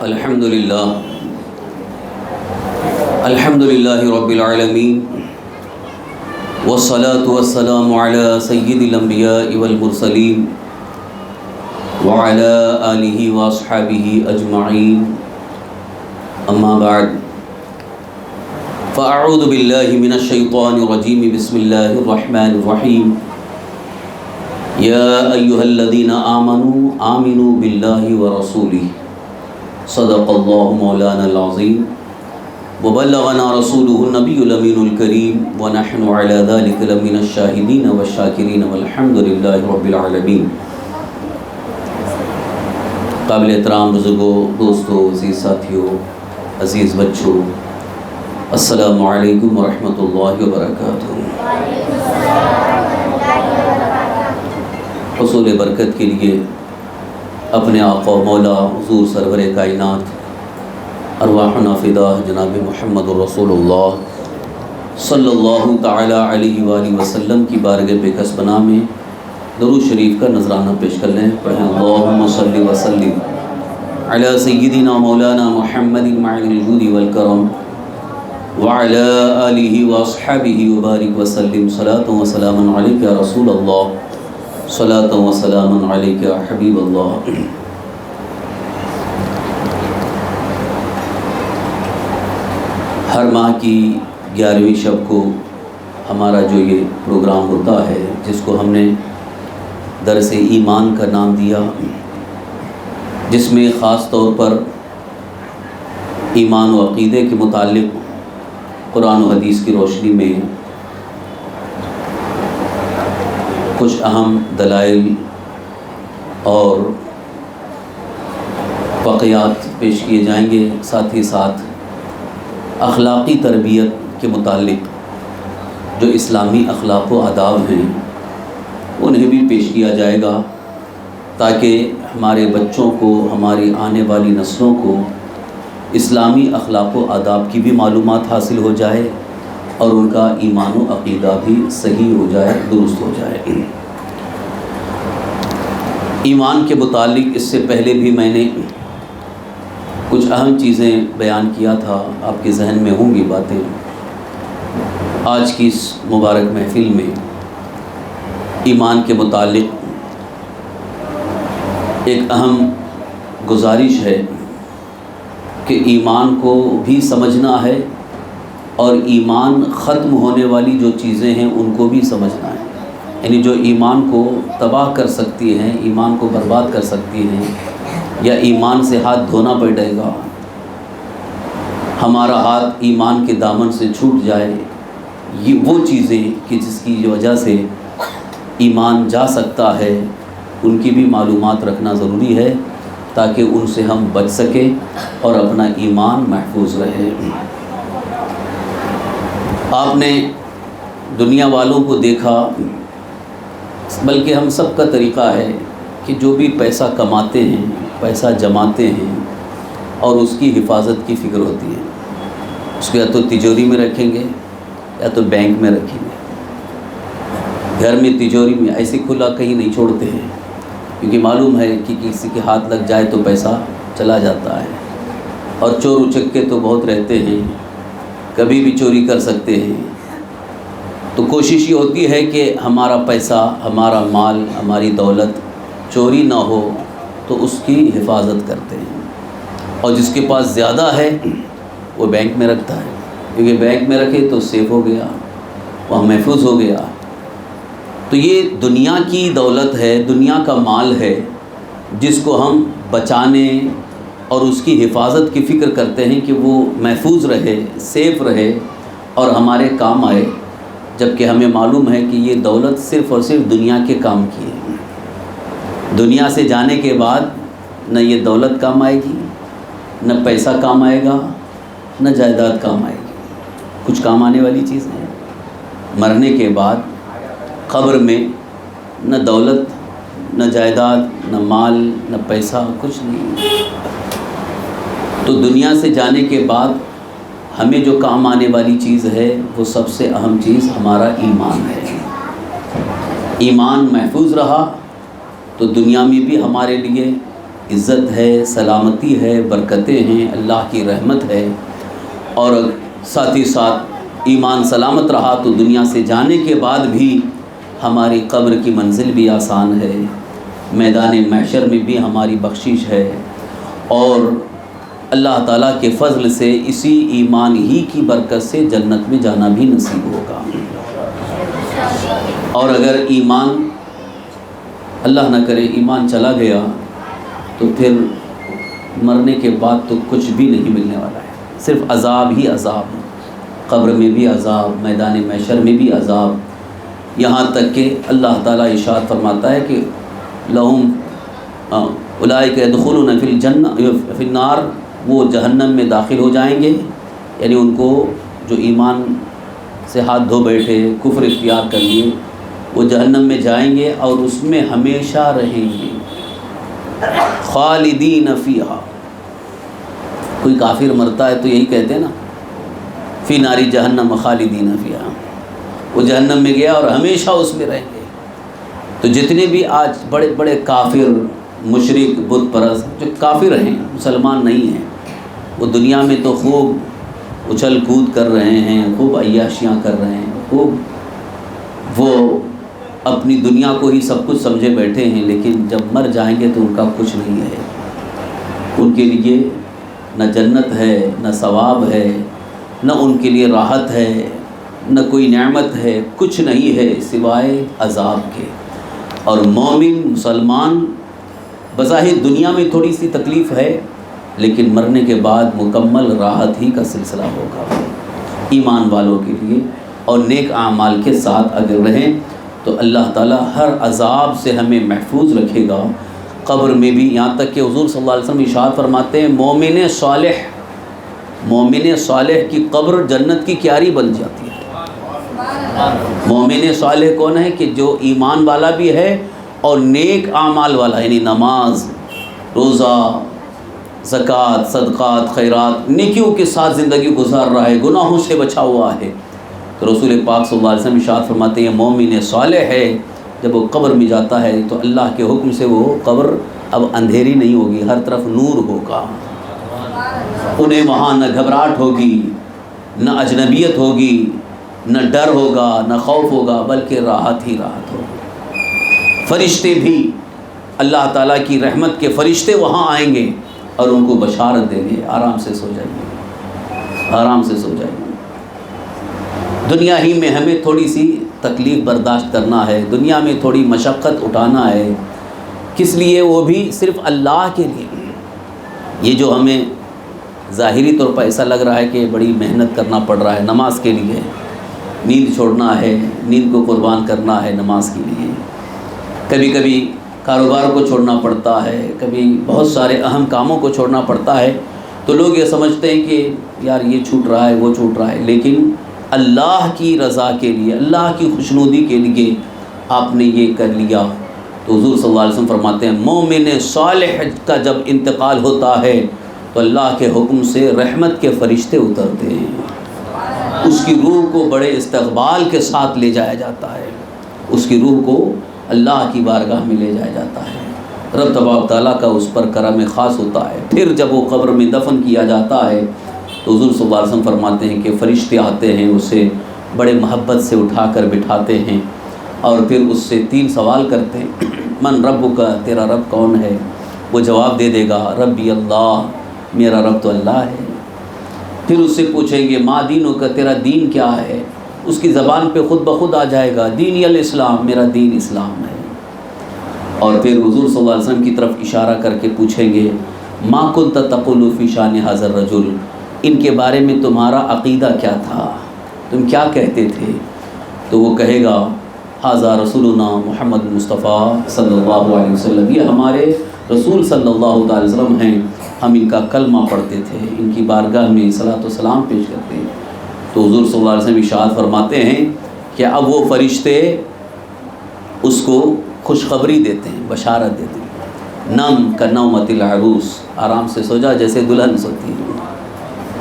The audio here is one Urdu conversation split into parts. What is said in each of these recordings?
الحمد للہ رب العالمین والصلاة والسلام علی سید الانبیاء والمرسلین وعلی آلہ واصحابہ اجمعین اما بعد فاعوذ باللہ من الشیطان الرجیم بسم اللہ الرحمن الرحیم یا ایہا الذین آمنوا باللہ ورسولہ صدق اللہ مولانا العظیم وبلغنا رسولہ النبی الامین الکریم ونحن علی ذلک لمن الشاہدین والشاکرین والحمد للہ رب العالمین۔ قابل احترام بزرگوں، دوستوں، عزیز ساتھیوں، عزیز بچوں، السلام علیکم ورحمۃ اللہ وبرکاتہ۔ حصول برکت کے لیے اپنے آقا و مولا حضور سرور کائنات ارواحنا فدا جناب محمد الرسول اللہ صلی اللہ تعالی علیہ وآلہ وسلم کی بارگاہ بے کس بنا میں درود شریف کا نذرانہ پیش کر لیں۔ پڑھیں اللہم صلی وسلم علی سیدنا مولانا محمد معین الجود والکرم وعلی آلہ واصحابہ وبارک وسلم صلاۃ و سلام علیک یا رسول اللہ صلاۃ و سلام علیک یا حبیب اللہ۔ ہر ماہ کی 11ویں شب کو ہمارا جو یہ پروگرام ہوتا ہے، جس کو ہم نے درس ایمان کا نام دیا، جس میں خاص طور پر ایمان و عقیدے کے متعلق قرآن و حدیث کی روشنی میں کچھ اہم دلائل اور واقعات پیش کیے جائیں گے، ساتھ ہی ساتھ اخلاقی تربیت کے متعلق جو اسلامی اخلاق و آداب ہیں انہیں بھی پیش کیا جائے گا، تاکہ ہمارے بچوں کو، ہماری آنے والی نسلوں کو اسلامی اخلاق و آداب کی بھی معلومات حاصل ہو جائے اور ان کا ایمان و عقیدہ بھی صحیح ہو جائے، درست ہو جائے۔ ایمان کے متعلق اس سے پہلے بھی میں نے کچھ اہم چیزیں بیان کیا تھا، آپ کے ذہن میں ہوں گی باتیں۔ آج کی اس مبارک محفل میں ایمان کے متعلق ایک اہم گزارش ہے کہ ایمان کو بھی سمجھنا ہے اور ایمان ختم ہونے والی جو چیزیں ہیں ان کو بھی سمجھنا ہے، یعنی جو ایمان کو تباہ کر سکتی ہیں، ایمان کو برباد کر سکتی ہیں، یا ایمان سے ہاتھ دھونا پڑے گا، ہمارا ہاتھ ایمان کے دامن سے چھوٹ جائے، یہ وہ چیزیں کہ جس کی وجہ سے ایمان جا سکتا ہے، ان کی بھی معلومات رکھنا ضروری ہے تاکہ ان سے ہم بچ سکیں اور اپنا ایمان محفوظ رہے۔ آپ نے دنیا والوں کو دیکھا، بلکہ ہم سب کا طریقہ ہے کہ جو بھی پیسہ کماتے ہیں، پیسہ جماتے ہیں اور اس کی حفاظت کی فکر ہوتی ہے، اس کو یا تو تجوری میں رکھیں گے یا تو بینک میں رکھیں گے۔ گھر میں تجوری میں ایسے کھلا کہیں نہیں چھوڑتے ہیں، کیونکہ معلوم ہے کہ کسی کے ہاتھ لگ جائے تو پیسہ چلا جاتا ہے، اور چور اچکے تو بہت رہتے ہیں، کبھی بھی چوری کر سکتے ہیں۔ تو کوشش یہ ہوتی ہے کہ ہمارا پیسہ، ہمارا مال، ہماری دولت چوری نہ ہو، تو اس کی حفاظت کرتے ہیں، اور جس کے پاس زیادہ ہے وہ بینک میں رکھتا ہے، کیونکہ بینک میں رکھے تو سیف ہو گیا، وہ محفوظ ہو گیا۔ تو یہ دنیا کی دولت ہے، دنیا کا مال ہے، جس کو ہم بچانے اور اس کی حفاظت کی فکر کرتے ہیں کہ وہ محفوظ رہے، سیف رہے اور ہمارے کام آئے، جبکہ ہمیں معلوم ہے کہ یہ دولت صرف اور صرف دنیا کے کام کی ہے۔ دنیا سے جانے کے بعد نہ یہ دولت کام آئے گی، نہ پیسہ کام آئے گا، نہ جائیداد کام آئے گی۔ کچھ کام آنے والی چیز ہے، مرنے کے بعد قبر میں نہ دولت، نہ جائیداد، نہ مال، نہ پیسہ، کچھ نہیں۔ تو دنیا سے جانے کے بعد ہمیں جو کام آنے والی چیز ہے وہ سب سے اہم چیز ہمارا ایمان ہے۔ ایمان محفوظ رہا تو دنیا میں بھی ہمارے لیے عزت ہے، سلامتی ہے، برکتیں ہیں، اللہ کی رحمت ہے، اور ساتھ ہی ساتھ ایمان سلامت رہا تو دنیا سے جانے کے بعد بھی ہماری قبر کی منزل بھی آسان ہے، میدان محشر میں بھی ہماری بخشش ہے، اور اللہ تعالیٰ کے فضل سے اسی ایمان ہی کی برکت سے جنت میں جانا بھی نصیب ہوگا۔ اور اگر ایمان، اللہ نہ کرے ایمان چلا گیا تو پھر مرنے کے بعد تو کچھ بھی نہیں ملنے والا ہے، صرف عذاب ہی عذاب، قبر میں بھی عذاب، میدان محشر میں بھی عذاب، یہاں تک کہ اللہ تعالیٰ ارشاد فرماتا ہے کہ لہم اولئک یدخلون فی الجنہ فی النار، وہ جہنم میں داخل ہو جائیں گے، یعنی ان کو جو ایمان سے ہاتھ دھو بیٹھے، کفر اختیار کر لیے، وہ جہنم میں جائیں گے اور اس میں ہمیشہ رہیں گے، خالدین فیہا۔ کوئی کافر مرتا ہے تو یہی کہتے ہیں نا، فی ناری جہنم خالدین فیہا، وہ جہنم میں گیا اور ہمیشہ اس میں رہیں گے۔ تو جتنے بھی آج بڑے بڑے کافر، مشرک، بت پرست جو کافر ہیں، مسلمان نہیں ہیں، وہ دنیا میں تو خوب اچھل کود کر رہے ہیں، خوب عیاشیاں کر رہے ہیں، خوب وہ اپنی دنیا کو ہی سب کچھ سمجھے بیٹھے ہیں، لیکن جب مر جائیں گے تو ان کا کچھ نہیں ہے، ان کے لیے نہ جنت ہے، نہ ثواب ہے، نہ ان کے لیے راحت ہے، نہ کوئی نعمت ہے، کچھ نہیں ہے سوائے عذاب کے۔ اور مومن، مسلمان، بظاہر دنیا میں تھوڑی سی تکلیف ہے، لیکن مرنے کے بعد مکمل راحت ہی کا سلسلہ ہوگا ایمان والوں کے لیے، اور نیک اعمال کے ساتھ اگر رہیں تو اللہ تعالیٰ ہر عذاب سے ہمیں محفوظ رکھے گا، قبر میں بھی، یہاں تک کہ حضور صلی اللہ علیہ وسلم ارشاد فرماتے ہیں مومن صالح کی قبر جنت کی کیاری بن جاتی ہے۔ مومن صالح کون ہے؟ کہ جو ایمان والا بھی ہے اور نیک اعمال والا، یعنی نماز، روزہ، زکوٰۃ، صدقات، خیرات، نیکیوں کے ساتھ زندگی گزار رہا ہے، گناہوں سے بچا ہوا ہے، تو رسول پاک صلی اللہ علیہ وسلم ارشاد فرماتے ہیں مومن صالح ہے، جب وہ قبر میں جاتا ہے تو اللہ کے حکم سے وہ قبر اب اندھیری نہیں ہوگی، ہر طرف نور ہوگا، انہیں وہاں نہ گھبراہٹ ہوگی، نہ اجنبیت ہوگی، نہ ڈر ہوگا، نہ خوف ہوگا، بلکہ راحت ہی راحت ہوگی۔ فرشتے بھی، اللہ تعالیٰ کی رحمت کے فرشتے وہاں آئیں گے اور ان کو بشارت دیں گے، آرام سے سو جائیے، آرام سے سو جائیے۔ دنیا ہی میں ہمیں تھوڑی سی تکلیف برداشت کرنا ہے، دنیا میں تھوڑی مشقت اٹھانا ہے، کس لیے؟ وہ بھی صرف اللہ کے لیے۔ یہ جو ہمیں ظاہری طور پر ایسا لگ رہا ہے کہ بڑی محنت کرنا پڑ رہا ہے نماز کے لیے، نیند چھوڑنا ہے، نیند کو قربان کرنا ہے نماز کے لیے، کبھی کبھی کاروبار کو چھوڑنا پڑتا ہے، کبھی بہت سارے اہم کاموں کو چھوڑنا پڑتا ہے، تو لوگ یہ سمجھتے ہیں کہ یار یہ چھوٹ رہا ہے، وہ چھوٹ رہا ہے، لیکن اللہ کی رضا کے لیے، اللہ کی خوشنودی کے لیے آپ نے یہ کر لیا، تو حضور صلی اللہ علیہ وسلم فرماتے ہیں مومن صالح کا جب انتقال ہوتا ہے تو اللہ کے حکم سے رحمت کے فرشتے اترتے ہیں، اس کی روح کو بڑے استقبال کے ساتھ لے جایا جاتا ہے، اس کی روح کو اللہ کی بارگاہ میں لے جایا جاتا ہے، رب تبارک تعالیٰ کا اس پر کرم خاص ہوتا ہے۔ پھر جب وہ قبر میں دفن کیا جاتا ہے تو حضور صلی اللہ علیہ وسلم فرماتے ہیں کہ فرشتے آتے ہیں، اسے بڑے محبت سے اٹھا کر بٹھاتے ہیں اور پھر اس سے 3 سوال کرتے ہیں، من رب کا، تیرا رب کون ہے؟ وہ جواب دے دے گا ربی اللہ، میرا رب تو اللہ ہے۔ پھر اس سے پوچھیں گے ما دینوں کا، تیرا دین کیا ہے؟ اس کی زبان پہ خود بخود آ جائے گا دینی الاسلام، میرا دین اسلام ہے۔ اور پھر حضور صلی اللہ علیہ وسلم کی طرف اشارہ کر کے پوچھیں گے ما کنت تقول فی شان ھذا الرجل، ان کے بارے میں تمہارا عقیدہ کیا تھا، تم کیا کہتے تھے؟ تو وہ کہے گا ھذا رسولنا محمد مصطفیٰ صلی اللہ علیہ وسلم، یہ ہمارے رسول صلی اللہ علیہ وسلم ہیں، ہم ان کا کلمہ پڑھتے تھے، ان کی بارگاہ میں صلاۃ و سلام پیش کرتے ہیں۔ تو حضور صلی اللہ علیہ وسلم ارشاد فرماتے ہیں کہ اب وہ فرشتے اس کو خوشخبری دیتے ہیں، بشارت دیتے ہیں، نم کا نومۃ العروس، آرام سے سو جا جیسے دلہن سوتی ہے،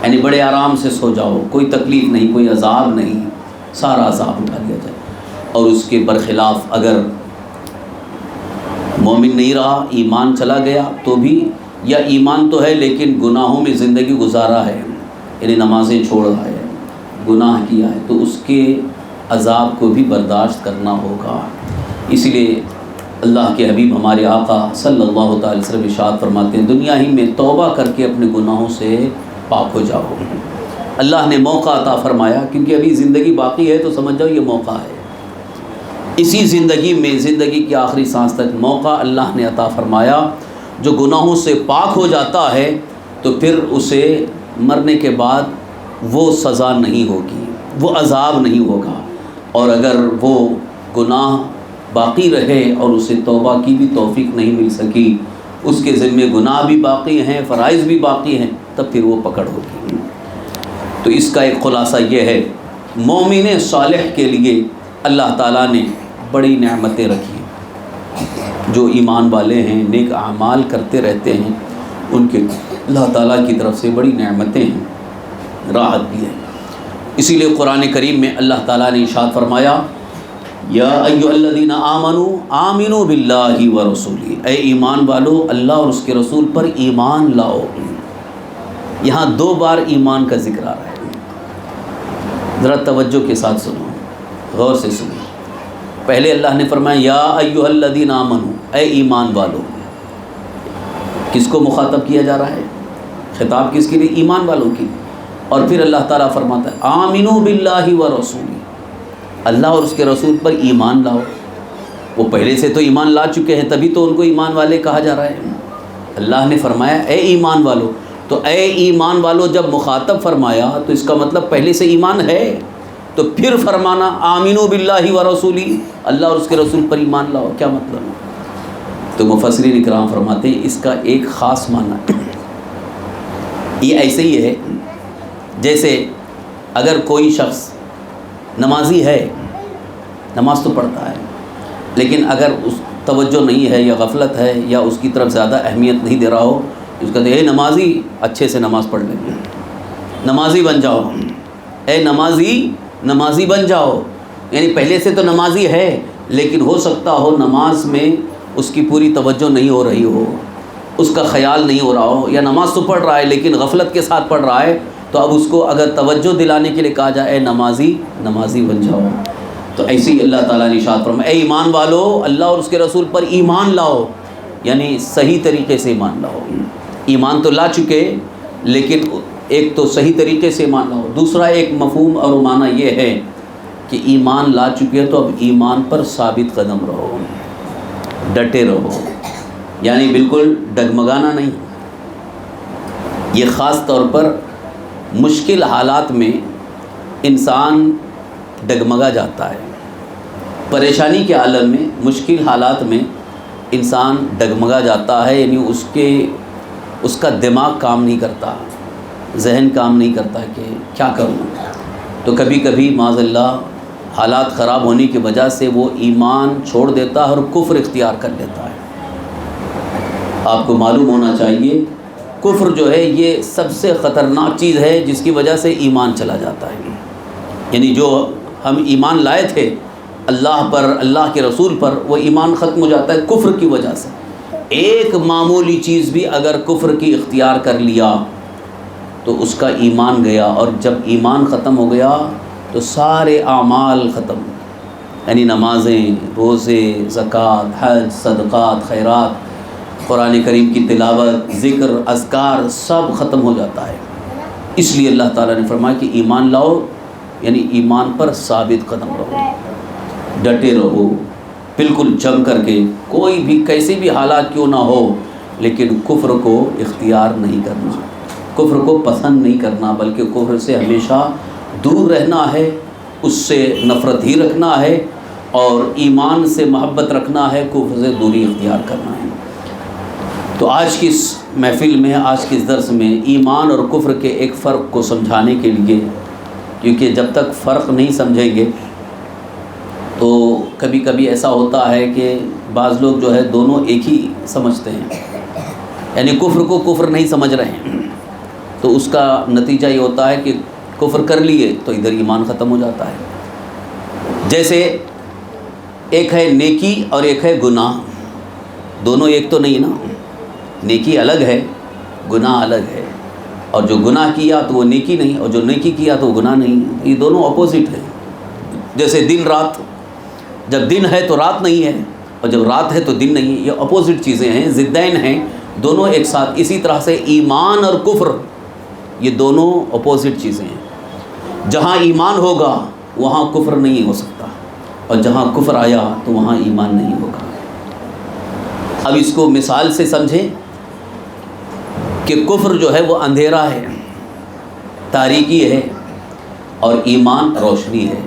یعنی بڑے آرام سے سو جاؤ، کوئی تکلیف نہیں، کوئی عذاب نہیں، سارا عذاب اٹھا لیا جائے۔ اور اس کے برخلاف اگر مومن نہیں رہا، ایمان چلا گیا تو بھی، یا ایمان تو ہے لیکن گناہوں میں زندگی گزارا ہے، یعنی نمازیں چھوڑا ہے، گناہ کیا ہے، تو اس کے عذاب کو بھی برداشت کرنا ہوگا۔ اسی لیے اللہ کے حبیب ہمارے آقا صلی اللہ تعالی وسلم ارشاد فرماتے ہیں دنیا ہی میں توبہ کر کے اپنے گناہوں سے پاک ہو جاؤ۔ اللہ نے موقع عطا فرمایا کیونکہ ابھی زندگی باقی ہے، تو سمجھ جاؤ یہ موقع ہے۔ اسی زندگی میں، زندگی کی آخری سانس تک موقع اللہ نے عطا فرمایا۔ جو گناہوں سے پاک ہو جاتا ہے تو پھر اسے مرنے کے بعد وہ سزا نہیں ہوگی، وہ عذاب نہیں ہوگا، اور اگر وہ گناہ باقی رہے اور اسے توبہ کی بھی توفیق نہیں مل سکی، اس کے ذمے گناہ بھی باقی ہیں، فرائض بھی باقی ہیں، تب پھر وہ پکڑ ہوگی۔ تو اس کا ایک خلاصہ یہ ہے، مومن صالح کے لیے اللہ تعالیٰ نے بڑی نعمتیں رکھی ہیں۔ جو ایمان والے ہیں، نیک اعمال کرتے رہتے ہیں، ان کے اللہ تعالیٰ کی طرف سے بڑی نعمتیں ہیں، راحت بھی ہے۔ اسی لیے قرآن کریم میں اللہ تعالیٰ نے ارشاد فرمایا یا ایھا الذین آمنوا آمنوا باللہ ورسولہ، اے ایمان والو اللہ اور اس کے رسول پر ایمان لاؤ۔ یہاں 2 بار ایمان کا ذکر آ رہا ہے، ذرا توجہ کے ساتھ سنو، غور سے سنو۔ پہلے اللہ نے فرمایا یا ایھا الذین آمنوا، اے ایمان والو۔ کس کو مخاطب کیا جا رہا ہے؟ خطاب کس کے لیے؟ ایمان والوں کی۔ اور پھر اللہ تعالیٰ فرماتا ہے آمنوا باللہ ورسولہ، اللہ اور اس کے رسول پر ایمان لاؤ۔ وہ پہلے سے تو ایمان لا چکے ہیں، تبھی تو ان کو ایمان والے کہا جا رہا ہے۔ اللہ نے فرمایا اے ایمان والو، تو اے ایمان والو جب مخاطب فرمایا تو اس کا مطلب پہلے سے ایمان ہے، تو پھر فرمانا آمنوا باللہ ورسولہ، اللہ اور اس کے رسول پر ایمان لاؤ، کیا مطلب؟ تو مفسرین اکرام فرماتے ہیں اس کا ایک خاص معنی یہ ایسے ہی ہے جیسے اگر کوئی شخص نمازی ہے، نماز تو پڑھتا ہے، لیکن اگر اس توجہ نہیں ہے یا غفلت ہے یا اس کی طرف زیادہ اہمیت نہیں دے رہا ہو، اس کا اے نمازی اچھے سے نماز پڑھ لیں، نمازی بن جاؤ، اے نمازی بن جاؤ، یعنی پہلے سے تو نمازی ہے لیکن ہو سکتا ہو نماز میں اس کی پوری توجہ نہیں ہو رہی ہو، اس کا خیال نہیں ہو رہا ہو، یا نماز تو پڑھ رہا ہے لیکن غفلت کے ساتھ پڑھ رہا ہے، تو اب اس کو اگر توجہ دلانے کے لیے کہا جائے نمازی بن جاؤ۔ تو ایسے ہی اللہ تعالیٰ نے ارشاد فرمایا اے ایمان والو اللہ اور اس کے رسول پر ایمان لاؤ، یعنی صحیح طریقے سے ایمان لاؤ۔ ایمان تو لا چکے لیکن ایک تو صحیح طریقے سے ایمان لاؤ، دوسرا ایک مفہوم اور معنی یہ ہے کہ ایمان لا چکے تو اب ایمان پر ثابت قدم رہو، ڈٹے رہو، یعنی بالکل ڈگمگانا نہیں۔ یہ خاص طور پر مشکل حالات میں انسان ڈگمگا جاتا ہے، پریشانی کے عالم میں، مشکل حالات میں انسان ڈگمگا جاتا ہے، یعنی اس کا دماغ کام نہیں کرتا، ذہن کام نہیں کرتا کہ کیا کروں۔ تو کبھی کبھی معاذ اللہ حالات خراب ہونے کی وجہ سے وہ ایمان چھوڑ دیتا ہے اور کفر اختیار کر لیتا ہے۔ آپ کو معلوم ہونا چاہیے کفر جو ہے یہ سب سے خطرناک چیز ہے جس کی وجہ سے ایمان چلا جاتا ہے، یعنی جو ہم ایمان لائے تھے اللہ پر، اللہ کے رسول پر، وہ ایمان ختم ہو جاتا ہے کفر کی وجہ سے۔ ایک معمولی چیز بھی اگر کفر کی اختیار کر لیا تو اس کا ایمان گیا، اور جب ایمان ختم ہو گیا تو سارے اعمال ختم، یعنی نمازیں، روزے، زکوٰۃ، حج، صدقات، خیرات، قرآن کریم کی تلاوت، ذکر، اذکار، سب ختم ہو جاتا ہے۔ اس لیے اللہ تعالیٰ نے فرمایا کہ ایمان لاؤ، یعنی ایمان پر ثابت قدم رہو، ڈٹے رہو، بالکل جم کر کے، کوئی بھی کیسے بھی حالات کیوں نہ ہو، لیکن کفر کو اختیار نہیں کرنا، کفر کو پسند نہیں کرنا، بلکہ کفر سے ہمیشہ دور رہنا ہے، اس سے نفرت ہی رکھنا ہے، اور ایمان سے محبت رکھنا ہے، کفر سے دوری اختیار کرنا ہے۔ تو آج کی اس محفل میں، آج کے اس درس میں ایمان اور کفر کے ایک فرق کو سمجھانے کے لیے، کیونکہ جب تک فرق نہیں سمجھیں گے تو کبھی کبھی ایسا ہوتا ہے کہ بعض لوگ جو ہے دونوں ایک ہی سمجھتے ہیں، یعنی کفر کو کفر نہیں سمجھ رہے ہیں، تو اس کا نتیجہ یہ ہوتا ہے کہ کفر کر لیے تو ادھر ایمان ختم ہو جاتا ہے۔ جیسے ایک ہے نیکی اور ایک ہے گناہ، دونوں ایک تو نہیں نا، نیکی الگ ہے، گناہ الگ ہے، اور جو گناہ کیا تو وہ نیکی نہیں، اور جو نیکی کیا تو وہ گناہ نہیں، یہ دونوں اپوزٹ ہیں۔ جیسے دن رات، جب دن ہے تو رات نہیں ہے، اور جب رات ہے تو دن نہیں ہے، یہ اپوزٹ چیزیں ہیں، ضدین ہیں، دونوں ایک ساتھ۔ اسی طرح سے ایمان اور کفر، یہ دونوں اپوزٹ چیزیں ہیں۔ جہاں ایمان ہوگا وہاں کفر نہیں ہو سکتا، اور جہاں کفر آیا تو وہاں ایمان نہیں ہوگا۔ اب اس کو مثال سے سمجھیں کہ کفر جو ہے وہ اندھیرا ہے، تاریکی ہے، اور ایمان روشنی ہے۔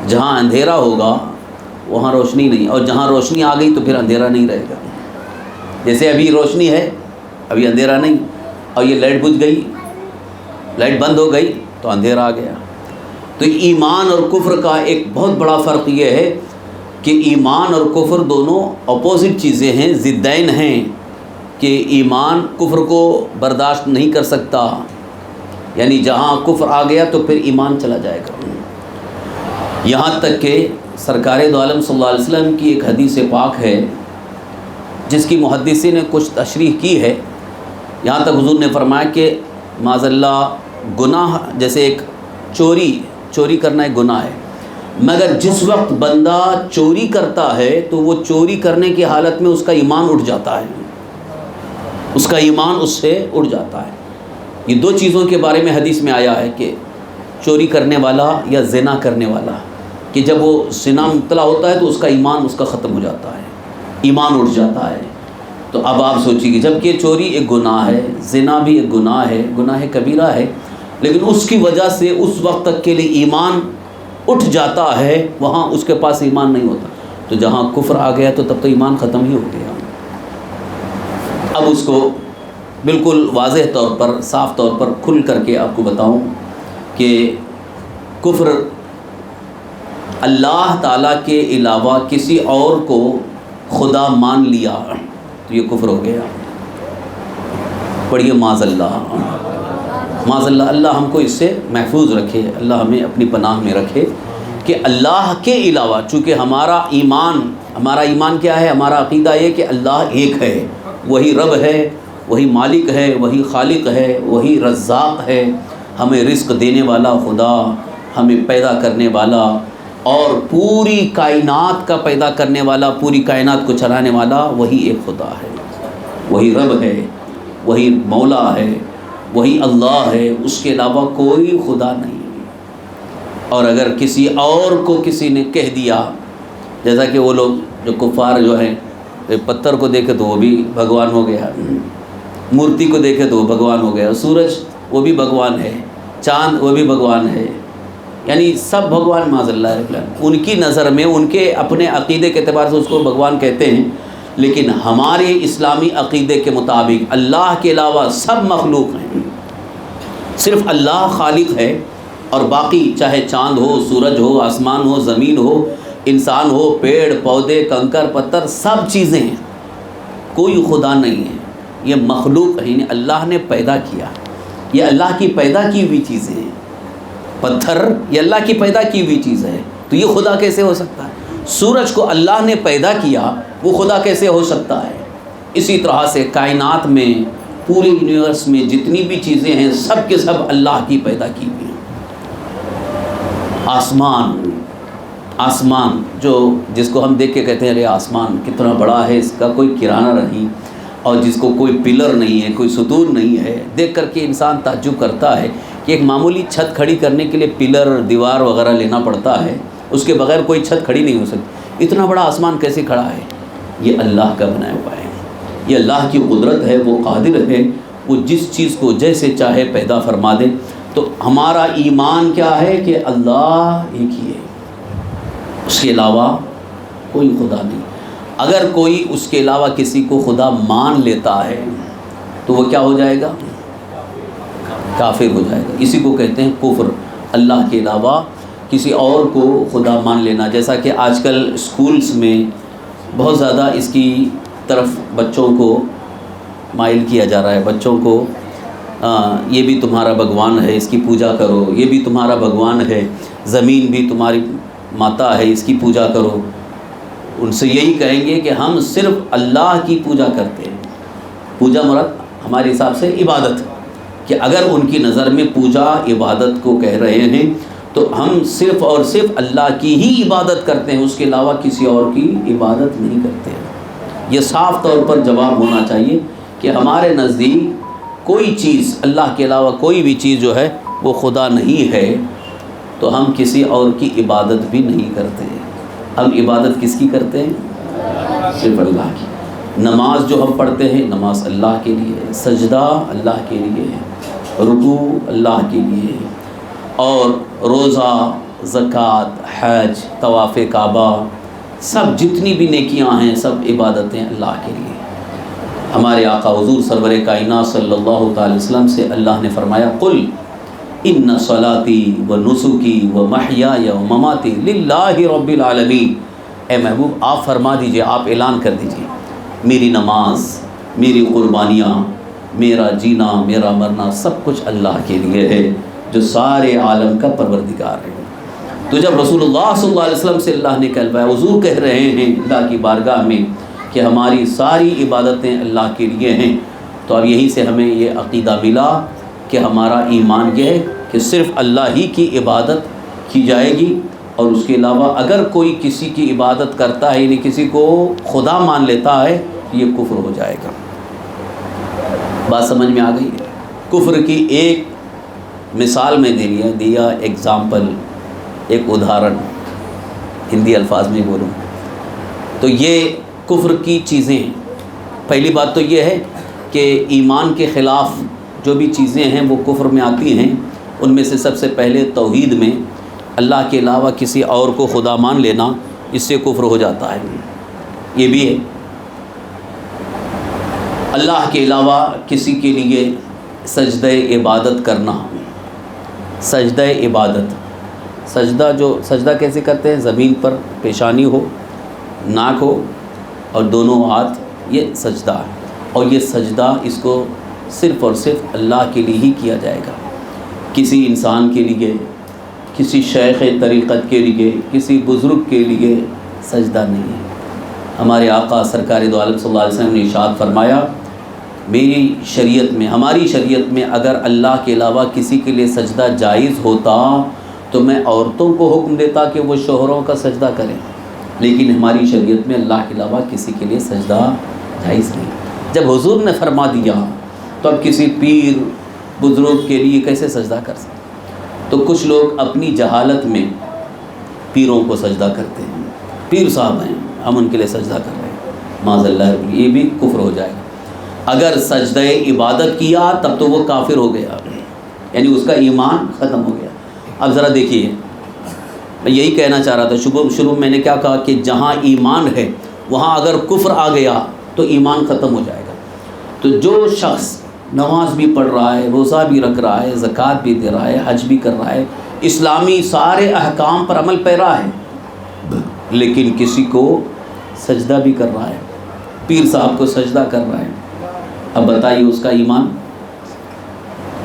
جہاں اندھیرا ہوگا وہاں روشنی نہیں، اور جہاں روشنی آ گئی تو پھر اندھیرا نہیں رہے گا۔ جیسے ابھی روشنی ہے، ابھی اندھیرا نہیں، اور یہ لائٹ بجھ گئی، لائٹ بند ہو گئی تو اندھیرا آ گیا۔ تو ایمان اور کفر کا ایک بہت بڑا فرق یہ ہے کہ ایمان اور کفر دونوں اپوزٹ چیزیں ہیں، ضدین ہیں، کہ ایمان کفر کو برداشت نہیں کر سکتا، یعنی جہاں کفر آ گیا تو پھر ایمان چلا جائے گا۔ یہاں تک کہ سرکار دو عالم صلی اللہ علیہ وسلم کی ایک حدیث پاک ہے جس کی محدثین نے کچھ تشریح کی ہے۔ یہاں تک حضور نے فرمایا کہ معاذ اللہ گناہ، جیسے ایک چوری کرنا ایک گناہ ہے، مگر جس وقت بندہ چوری کرتا ہے تو وہ چوری کرنے کی حالت میں اس کا ایمان اٹھ جاتا ہے، اس کا ایمان اس سے اٹھ جاتا ہے۔ یہ دو چیزوں کے بارے میں حدیث میں آیا ہے کہ چوری کرنے والا یا زنا کرنے والا، کہ جب وہ زنا مبتلا ہوتا ہے تو اس کا ایمان اس کا ختم ہو جاتا ہے، ایمان اٹھ جاتا ہے۔ تو اب آپ سوچیے کہ جب کہ چوری ایک گناہ ہے، زنا بھی ایک گناہ ہے، گناہ کبیرہ ہے، لیکن اس کی وجہ سے اس وقت تک کے لیے ایمان اٹھ جاتا ہے، وہاں اس کے پاس ایمان نہیں ہوتا۔ تو جہاں کفر آ گیا تو تب تو ایمان ختم ہی ہو گیا۔ اب اس کو بالکل واضح طور پر، صاف طور پر کھل کر کے آپ کو بتاؤں کہ کفر اللہ تعالیٰ کے علاوہ کسی اور کو خدا مان لیا تو یہ کفر ہو گیا۔ پڑھیے معاذ اللہ، معاذ اللہ، اللہ ہم کو اس سے محفوظ رکھے، اللہ ہمیں اپنی پناہ میں رکھے کہ اللہ کے علاوہ، چونکہ ہمارا ایمان کیا ہے؟ ہمارا عقیدہ یہ کہ اللہ ایک ہے، وہی رب ہے، وہی مالک ہے، وہی خالق ہے، وہی رزاق ہے، ہمیں رزق دینے والا خدا، ہمیں پیدا کرنے والا اور پوری کائنات کا پیدا کرنے والا، پوری کائنات کو چلانے والا وہی ایک خدا ہے، وہی رب ہے، وہی مولا ہے، وہی اللہ ہے، اس کے علاوہ کوئی خدا نہیں۔ اور اگر کسی اور کو کسی نے کہہ دیا، جیسا کہ وہ لوگ جو کفار جو ہیں، پتھر کو دیکھے تو وہ بھی بھگوان ہو گیا، مورتی کو دیکھے تو وہ بھگوان ہو گیا، سورج وہ بھی بھگوان ہے، چاند وہ بھی بھگوان ہے، یعنی سب بھگوان معاذ اللہ۔ ان کی نظر میں، ان کے اپنے عقیدے کے اعتبار سے اس کو بھگوان کہتے ہیں، لیکن ہمارے اسلامی عقیدے کے مطابق اللہ کے علاوہ سب مخلوق ہیں، صرف اللہ خالق ہے، اور باقی چاہے چاند ہو، سورج ہو، آسمان ہو، زمین ہو، انسان ہو، پیڑ پودے، کنکر پتھر، سب چیزیں ہیں، کوئی خدا نہیں ہے، یہ مخلوق ہے، اللہ نے پیدا کیا، یہ اللہ کی پیدا کی ہوئی چیزیں ہیں۔ پتھر یہ اللہ کی پیدا کی ہوئی چیز ہے، تو یہ خدا کیسے ہو سکتا ہے؟ سورج کو اللہ نے پیدا کیا، وہ خدا کیسے ہو سکتا ہے؟ اسی طرح سے کائنات میں، پورے یونیورس میں جتنی بھی چیزیں ہیں، سب کے سب اللہ کی پیدا کی ہوئی ہیں۔ آسمان جو جس کو ہم دیکھ کے کہتے ہیں ارے آسمان کتنا بڑا ہے، اس کا کوئی کرانہ نہیں، اور جس کو کوئی پلر نہیں ہے، کوئی ستون نہیں ہے، دیکھ کر کے انسان تعجب کرتا ہے کہ ایک معمولی چھت کھڑی کرنے کے لیے پلر، دیوار وغیرہ لینا پڑتا ہے، اس کے بغیر کوئی چھت کھڑی نہیں ہو سکتی۔ اتنا بڑا آسمان کیسے کھڑا ہے؟ یہ اللہ کا بنایا ہوا ہے، یہ اللہ کی قدرت ہے، وہ قادر ہے، وہ جس چیز کو جیسے چاہے پیدا فرما دے۔ تو ہمارا ایمان کیا ہے کہ اللہ ایک ہی ہے، اس کے علاوہ کوئی خدا نہیں۔ اگر کوئی اس کے علاوہ کسی کو خدا مان لیتا ہے تو وہ کیا ہو جائے گا؟ کافر ہو جائے گا۔ اسی کو کہتے ہیں کفر، اللہ کے علاوہ کسی اور کو خدا مان لینا۔ جیسا کہ آج کل اسکولس میں بہت زیادہ اس کی طرف بچوں کو مائل کیا جا رہا ہے، بچوں کو یہ بھی تمہارا بھگوان ہے، اس کی پوجا کرو، یہ بھی تمہارا بھگوان ہے، زمین بھی تمہاری ماتا ہے، اس کی پوجا کرو۔ ان سے یہی کہیں گے کہ ہم صرف اللہ کی پوجا کرتے ہیں. پوجا مراد ہمارے حساب سے عبادت، کہ اگر ان کی نظر میں پوجا عبادت کو کہہ رہے ہیں تو ہم صرف اور صرف اللہ کی ہی عبادت کرتے ہیں، اس کے علاوہ کسی اور کی عبادت نہیں کرتے ہیں. یہ صاف طور پر جواب ہونا چاہیے کہ ہمارے نزدیک کوئی چیز اللہ کے علاوہ کوئی بھی چیز جو ہے وہ خدا نہیں ہے، تو ہم کسی اور کی عبادت بھی نہیں کرتے. ہم عبادت کس کی کرتے ہیں؟ صرف اللہ کی. نماز جو ہم پڑھتے ہیں نماز اللہ کے لیے، سجدہ اللہ کے لیے، رکوع اللہ کے لیے، اور روزہ، زکوٰۃ، حج، طواف کعبہ، سب جتنی بھی نیکیاں ہیں سب عبادتیں اللہ کے لیے. ہمارے آقا حضور سرور کائنات صلی اللہ تعالی وسلم سے اللہ نے فرمایا قل ان صلاتی و نسکی و محیای و مماتی للہ رب العالمین. اے محبوب آپ فرما دیجئے، آپ اعلان کر دیجئے، میری نماز، میری قربانیاں، میرا جینا، میرا مرنا سب کچھ اللہ کے لیے ہے جو سارے عالم کا پروردگار ہے. تو جب رسول اللہ صلی اللہ علیہ وسلم سے اللہ نے کہلوایا، حضور کہہ رہے ہیں اللہ کی بارگاہ میں کہ ہماری ساری عبادتیں اللہ کے لیے ہیں، تو اب یہیں سے ہمیں یہ عقیدہ ملا کہ ہمارا ایمان یہ ہے کہ صرف اللہ ہی کی عبادت کی جائے گی، اور اس کے علاوہ اگر کوئی کسی کی عبادت کرتا ہے یعنی کسی کو خدا مان لیتا ہے تو یہ کفر ہو جائے گا. بات سمجھ میں آ گئی ہے؟ کفر کی ایک مثال میں دیا ایگزامپل، ایک ادھارن ہندی الفاظ میں بولوں تو یہ کفر کی چیزیں ہیں. پہلی بات تو یہ ہے کہ ایمان کے خلاف جو بھی چیزیں ہیں وہ کفر میں آتی ہیں. ان میں سے سب سے پہلے توحید میں اللہ کے علاوہ کسی اور کو خدا مان لینا، اس سے کفر ہو جاتا ہے. یہ بھی ہے اللہ کے علاوہ کسی کے لیے سجدہ عبادت کرنا. سجدہ عبادت، سجدہ کیسے کرتے ہیں؟ زمین پر پیشانی ہو، ناک ہو اور دونوں ہاتھ، یہ سجدہ ہے. اور یہ سجدہ اس کو صرف اور صرف اللہ کے لیے ہی کیا جائے گا. کسی انسان کے لیے، کسی شیخ طریقت کے لیے، کسی بزرگ کے لیے سجدہ نہیں ہے. ہمارے آقا سرکار دو عالم صلی اللہ علیہ وسلم نے ارشاد فرمایا، میری شریعت میں، ہماری شریعت میں اگر اللہ کے علاوہ کسی کے لیے سجدہ جائز ہوتا تو میں عورتوں کو حکم دیتا کہ وہ شوہروں کا سجدہ کریں، لیکن ہماری شریعت میں اللہ کے علاوہ کسی کے لیے سجدہ جائز نہیں. جب حضور نے فرما دیا تو اب کسی پیر بزرگ کے لیے کیسے سجدہ کر سکتے؟ تو کچھ لوگ اپنی جہالت میں پیروں کو سجدہ کرتے ہیں. پیر صاحب ہیں، ہم ان کے لیے سجدہ کر رہے ہیں، معاذ اللہ، یہ بھی کفر ہو جائے گا. اگر سجدہ عبادت کیا تب تو وہ کافر ہو گیا، یعنی اس کا ایمان ختم ہو گیا. اب ذرا دیکھیے، میں یہی کہنا چاہ رہا تھا شروع میں نے کیا کہا کہ جہاں ایمان ہے وہاں اگر کفر آ گیا تو ایمان ختم ہو جائے گا. تو جو شخص نماز بھی پڑھ رہا ہے، روزہ بھی رکھ رہا ہے، زکوٰۃ بھی دے رہا ہے، حج بھی کر رہا ہے، اسلامی سارے احکام پر عمل پیرا ہے، لیکن کسی کو سجدہ بھی کر رہا ہے، پیر صاحب کو سجدہ کر رہا ہے، اب بتائیے اس کا ایمان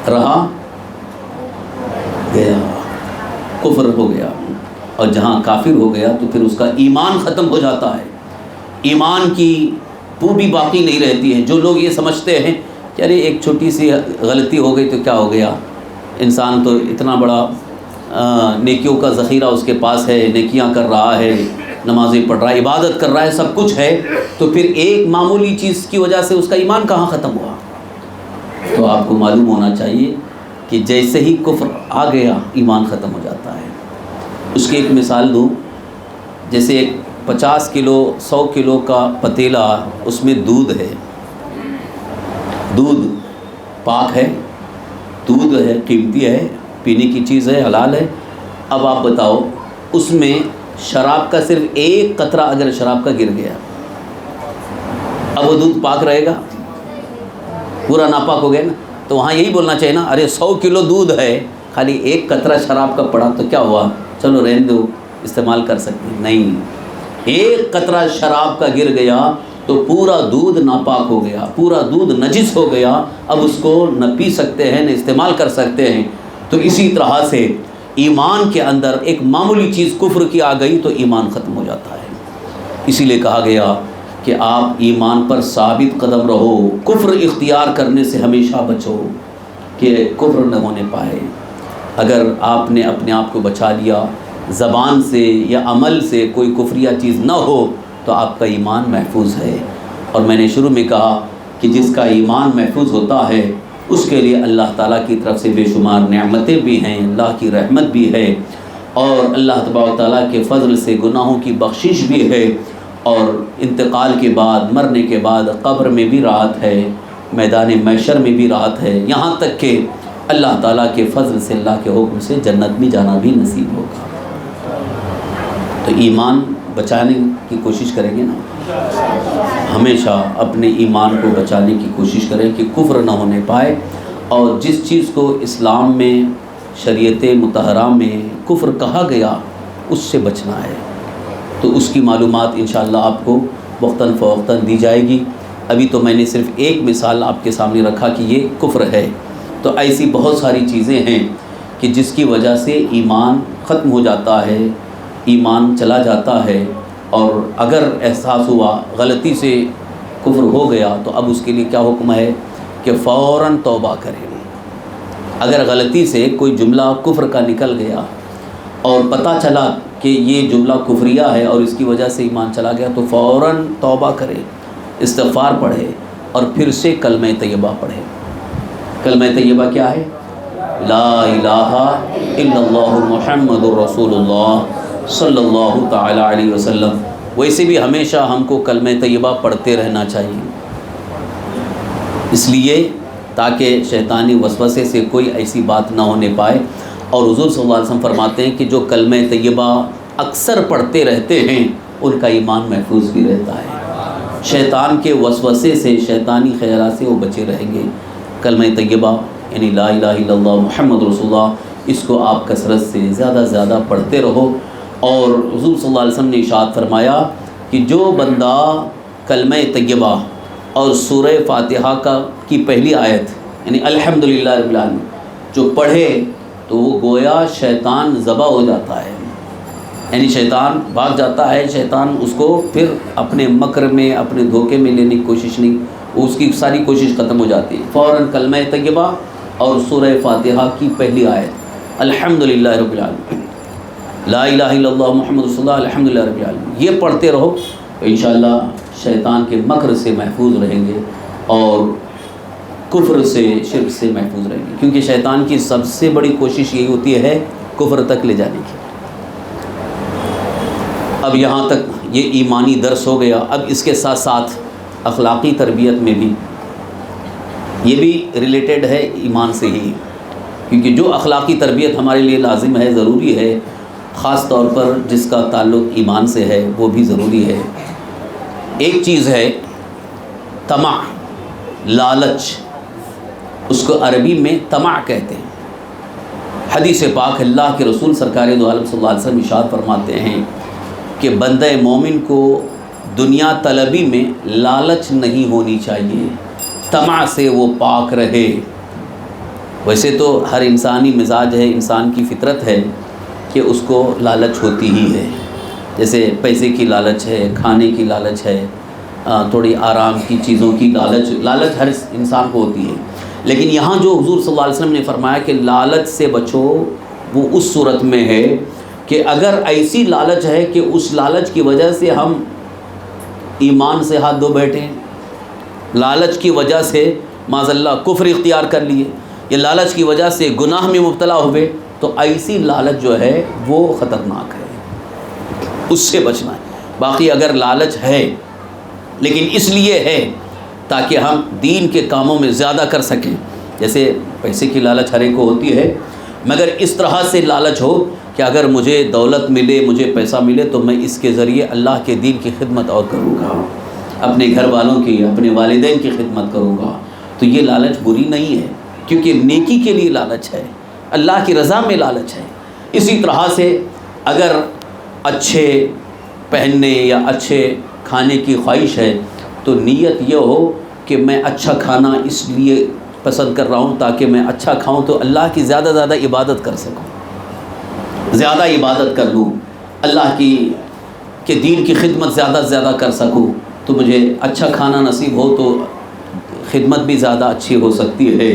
رہا گیا، کفر ہو گیا. اور جہاں کافر ہو گیا تو پھر اس کا ایمان ختم ہو جاتا ہے، ایمان کی بو بھی باقی نہیں رہتی ہے. جو لوگ یہ سمجھتے ہیں کہ ارے ایک چھوٹی سی غلطی ہو گئی تو کیا ہو گیا، انسان تو اتنا بڑا نیکیوں کا ذخیرہ اس کے پاس ہے، نیکیاں کر رہا ہے، نمازیں پڑھ رہا ہے، عبادت کر رہا ہے، سب کچھ ہے، تو پھر ایک معمولی چیز کی وجہ سے اس کا ایمان کہاں ختم ہوا؟ تو آپ کو معلوم ہونا چاہیے کہ جیسے ہی کفر آ گیا ایمان ختم ہو جاتا ہے. اس کی ایک مثال دوں، جیسے ایک 50 کلو 100 کلو کا پتیلا، اس میں دودھ ہے، دودھ پاک ہے، دودھ ہے، قیمتی ہے، پینے کی چیز ہے، حلال ہے. اب آپ بتاؤ اس میں شراب کا صرف ایک قطرہ اگر شراب کا گر گیا، اب وہ دودھ پاک رہے گا؟ پورا ناپاک ہو گیا نا. تو وہاں یہی بولنا چاہیے نا، ارے 100 کلو دودھ ہے، خالی ایک قطرہ شراب کا پڑا تو کیا ہوا، چلو رہنے دو، استعمال کر سکتے ہیں. نہیں، ایک قطرہ شراب کا گر گیا تو پورا دودھ ناپاک ہو گیا، پورا دودھ نجس ہو گیا، اب اس کو نہ پی سکتے ہیں نہ استعمال کر سکتے ہیں. تو اسی طرح سے ایمان کے اندر ایک معمولی چیز کفر کی آ گئی تو ایمان ختم ہو جاتا ہے. اسی لیے کہا گیا کہ آپ ایمان پر ثابت قدم رہو، کفر اختیار کرنے سے ہمیشہ بچو کہ کفر نہ ہونے پائے۔ اگر آپ نے اپنے آپ کو بچا لیا، زبان سے یا عمل سے کوئی کفریہ چیز نہ ہو، تو آپ کا ایمان محفوظ ہے۔ اور میں نے شروع میں کہا کہ جس کا ایمان محفوظ ہوتا ہے اس کے لیے اللہ تعالیٰ کی طرف سے بے شمار نعمتیں بھی ہیں، اللہ کی رحمت بھی ہے، اور اللہ تبارک و تعالیٰ کے فضل سے گناہوں کی بخشش بھی ہے، اور انتقال کے بعد، مرنے کے بعد قبر میں بھی راحت ہے، میدان محشر میں بھی راحت ہے، یہاں تک کہ اللہ تعالیٰ کے فضل سے، اللہ کے حکم سے جنت میں جانا بھی نصیب ہوگا۔ تو ایمان بچانے کی کوشش کریں گے نا، ہمیشہ اپنے ایمان کو بچانے کی کوشش کریں کہ کفر نہ ہونے پائے، اور جس چیز کو اسلام میں، شریعت مطہرہ میں کفر کہا گیا اس سے بچنا ہے۔ تو اس کی معلومات انشاءاللہ آپ کو وقتاً فوقتاً دی جائے گی۔ ابھی تو میں نے صرف ایک مثال آپ کے سامنے رکھا کہ یہ کفر ہے، تو ایسی بہت ساری چیزیں ہیں کہ جس کی وجہ سے ایمان ختم ہو جاتا ہے، ایمان چلا جاتا ہے، اور اگر احساس ہوا غلطی سے کفر ہو گیا تو اب اس کے لیے کیا حکم ہے کہ فوراً توبہ کریں۔ اگر غلطی سے کوئی جملہ کفر کا نکل گیا اور پتہ چلا کہ یہ جملہ کفریہ ہے اور اس کی وجہ سے ایمان چلا گیا، تو فوراً توبہ کرے، استغفار پڑھے، اور پھر سے کلمہ طیبہ پڑھے۔ کلمہ طیبہ کیا ہے؟ لا الہ الا اللہ محمد الرسول اللہ صلی اللہ تعالی علیہ وسلم۔ ویسے بھی ہمیشہ ہم کو کلمہ طیبہ پڑھتے رہنا چاہیے، اس لیے تاکہ شیطانی وسوسے سے کوئی ایسی بات نہ ہونے پائے۔ اور حضور صلی اللہ علیہ وسلم فرماتے ہیں کہ جو کلمہ طیبہ اکثر پڑھتے رہتے ہیں ان کا ایمان محفوظ بھی رہتا ہے، شیطان کے وسوسے سے، شیطانی خیالات سے وہ بچے رہیں گے۔ کلمہ طیبہ یعنی لا الہ الا اللہ محمد رسول اللہ، اس کو آپ کثرت سے زیادہ زیادہ پڑھتے رہو۔ اور حضور صلی اللہ علیہ وسلم نے ارشاد فرمایا کہ جو بندہ کلمہ طیبہ اور سورہ فاتحہ کی پہلی آیت یعنی الحمدللہ رب العالمین جو پڑھے تو وہ گویا شیطان ذبح ہو جاتا ہے، یعنی شیطان بھاگ جاتا ہے، شیطان اس کو پھر اپنے مکر میں، اپنے دھوکے میں لینے کی کوشش نہیں، اس کی ساری کوشش ختم ہو جاتی ہے۔ فوراً کلمہ طیبہ اور سورہ فاتحہ کی پہلی آیت الحمدللہ رب العالمین، لا الہ الا اللہ محمد رسول اللہ الحمدللہ رب العالمین، یہ پڑھتے رہو تو انشاءاللہ شیطان کے مکر سے محفوظ رہیں گے اور کفر سے، شرک سے محفوظ رہیں گے، کیونکہ شیطان کی سب سے بڑی کوشش یہی ہوتی ہے کفر تک لے جانے کی۔ اب یہاں تک یہ ایمانی درس ہو گیا، اب اس کے ساتھ ساتھ اخلاقی تربیت میں بھی یہ بھی ریلیٹڈ ہے ایمان سے ہی، کیونکہ جو اخلاقی تربیت ہمارے لیے لازم ہے، ضروری ہے، خاص طور پر جس کا تعلق ایمان سے ہے وہ بھی ضروری ہے۔ ایک چیز ہے طمع، لالچ، اس کو عربی میں طمع کہتے ہیں۔ حدیث پاک اللہ کے رسول سرکار دو عالم صلی اللہ علیہ وسلم ارشاد فرماتے ہیں کہ بندہ مومن کو دنیا طلبی میں لالچ نہیں ہونی چاہیے، طمع سے وہ پاک رہے۔ ویسے تو ہر انسانی مزاج ہے، انسان کی فطرت ہے کہ اس کو لالچ ہوتی ہی ہے، جیسے پیسے کی لالچ ہے، کھانے کی لالچ ہے، تھوڑی آرام کی چیزوں کی لالچ ہر انسان کو ہوتی ہے۔ لیکن یہاں جو حضور صلی اللہ علیہ وسلم نے فرمایا کہ لالچ سے بچو، وہ اس صورت میں ہے کہ اگر ایسی لالچ ہے کہ اس لالچ کی وجہ سے ہم ایمان سے ہاتھ دھو بیٹھیں، لالچ کی وجہ سے معاذ اللہ کفر اختیار کر لیے، یا لالچ کی وجہ سے گناہ میں مبتلا ہوئے، تو ایسی لالچ جو ہے وہ خطرناک ہے، اس سے بچنا ہے۔ باقی اگر لالچ ہے لیکن اس لیے ہے تاکہ ہم دین کے کاموں میں زیادہ کر سکیں، جیسے پیسے کی لالچ ہر ایک کو ہوتی ہے، مگر اس طرح سے لالچ ہو کہ اگر مجھے دولت ملے، مجھے پیسہ ملے تو میں اس کے ذریعے اللہ کے دین کی خدمت اور کروں گا، اپنے گھر والوں کی، اپنے والدین کی خدمت کروں گا، تو یہ لالچ بری نہیں ہے، کیونکہ نیکی کے لیے لالچ ہے، اللہ کی رضا میں لالچ ہے۔ اسی طرح سے اگر اچھے پہننے یا اچھے کھانے کی خواہش ہے تو نیت یہ ہو کہ میں اچھا کھانا اس لیے پسند کر رہا ہوں تاکہ میں اچھا کھاؤں تو اللہ کی زیادہ عبادت کر سکوں، زیادہ عبادت کر لوں، اللہ کی کہ دین کی خدمت زیادہ سے زیادہ کر سکوں، تو مجھے اچھا کھانا نصیب ہو تو خدمت بھی زیادہ اچھی ہو سکتی ہے،